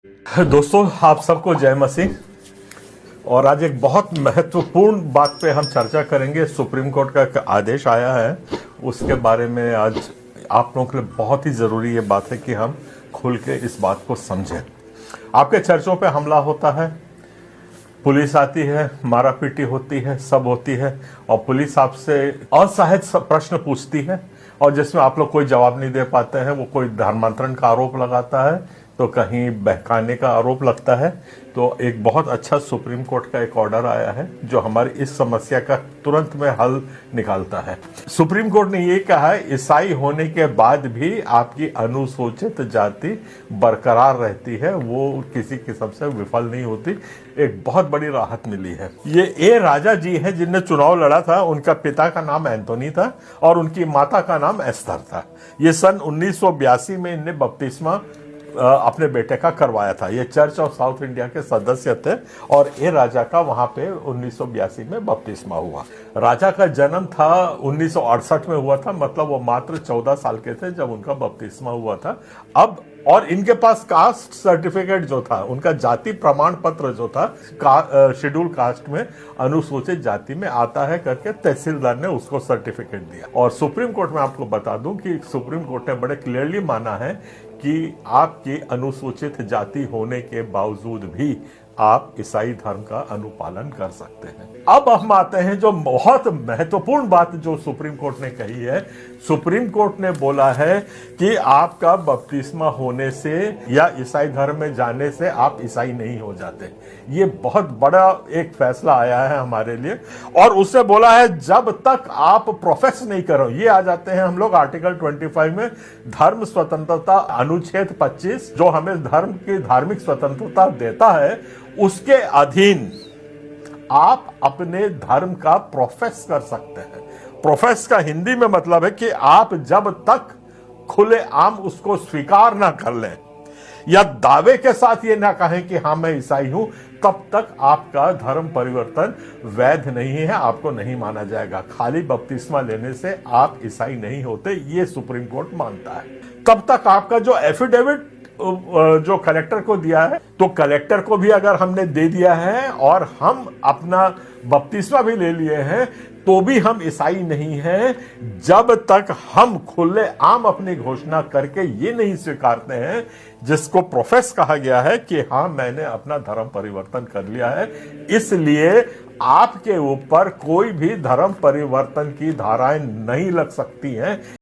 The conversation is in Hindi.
दोस्तों, आप सबको जय मसीह। और आज एक बहुत महत्वपूर्ण बात पे हम चर्चा करेंगे। सुप्रीम कोर्ट का एक आदेश आया है, उसके बारे में आज आप लोगों के लिए बहुत ही ज़रूरी ये बात है कि हम खुल के इस बात को समझें। आपके चर्चों पे हमला होता है, पुलिस आती है, मारा पीटी होती है, सब होती है, और पुलिस आपसे असहज प्रश्न पूछती है और जिसमें आप लोग कोई जवाब नहीं दे पाते हैं। वो कोई धर्मांतरण का आरोप लगाता है तो कहीं बहकाने का आरोप लगता है। तो एक बहुत अच्छा सुप्रीम कोर्ट का एक ऑर्डर आया है जो हमारी इस समस्या का तुरंत में हल निकालता है। सुप्रीम कोर्ट ने ये कहा है, ईसाई होने के बाद भी आपकी अनुसूचित जाति बरकरार रहती है, वो किसी किस्म से विफल नहीं होती। एक बहुत बड़ी राहत मिली है। ये ए राजा जी है जिनने चुनाव लड़ा था। उनका पिता का नाम एंथोनी था और उनकी माता का नाम एस्थर था। ये सन 1982 में इनने बपतिस्मा अपने बेटे का करवाया था। ये चर्च ऑफ साउथ इंडिया के सदस्य थे और ए राजा का वहां पे 1982 में बपतिस्मा हुआ। राजा का जन्म था 1968 में हुआ था, मतलब वो मात्र 14 साल के थे जब उनका बपतिस्मा हुआ था। अब और इनके पास कास्ट सर्टिफिकेट जो था, उनका जाति प्रमाण पत्र जो था, शेड्यूल कास्ट में अनुसूचित जाति में आता है करके तहसीलदार ने उसको सर्टिफिकेट दिया। और सुप्रीम कोर्ट में आपको बता दूं कि सुप्रीम कोर्ट ने बड़े क्लियरली माना है कि आपकी अनुसूचित जाति होने के बावजूद भी आप ईसाई धर्म का अनुपालन कर सकते हैं। अब हम आते हैं जो बहुत महत्वपूर्ण बात जो सुप्रीम कोर्ट ने कही है। सुप्रीम कोर्ट ने बोला है कि आपका बपतिस्मा होने से या ईसाई धर्म में जाने से आप ईसाई नहीं हो जाते। ये बहुत बड़ा एक फैसला आया है हमारे लिए। और उससे बोला है जब तक आप प्रोफेस नहीं करो, ये आ जाते हैं हम लोग आर्टिकल 25 में, धर्म स्वतंत्रता अनुच्छेद 25 जो हमें धर्म की धार्मिक स्वतंत्रता देता है, उसके अधीन आप अपने धर्म का प्रोफेस कर सकते हैं। प्रोफेस का हिंदी में मतलब है कि आप जब तक खुले आम उसको स्वीकार ना कर लें या दावे के साथ ये ना कहें कि हाँ मैं ईसाई हूं, तब तक आपका धर्म परिवर्तन वैध नहीं है, आपको नहीं माना जाएगा। खाली बपतिस्मा लेने से आप ईसाई नहीं होते, ये सुप्रीम कोर्ट मानता है। तब तक आपका जो एफिडेविट जो कलेक्टर को दिया है, तो कलेक्टर को भी अगर हमने दे दिया है और हम अपना बपतिस्मा भी ले लिए हैं, तो भी हम ईसाई नहीं हैं जब तक हम खुले आम अपनी घोषणा करके ये नहीं स्वीकारते हैं, जिसको प्रोफेस कहा गया है कि हाँ मैंने अपना धर्म परिवर्तन कर लिया है। इसलिए आपके ऊपर कोई भी धर्म परिवर्तन की धाराएं नहीं लग सकती हैं।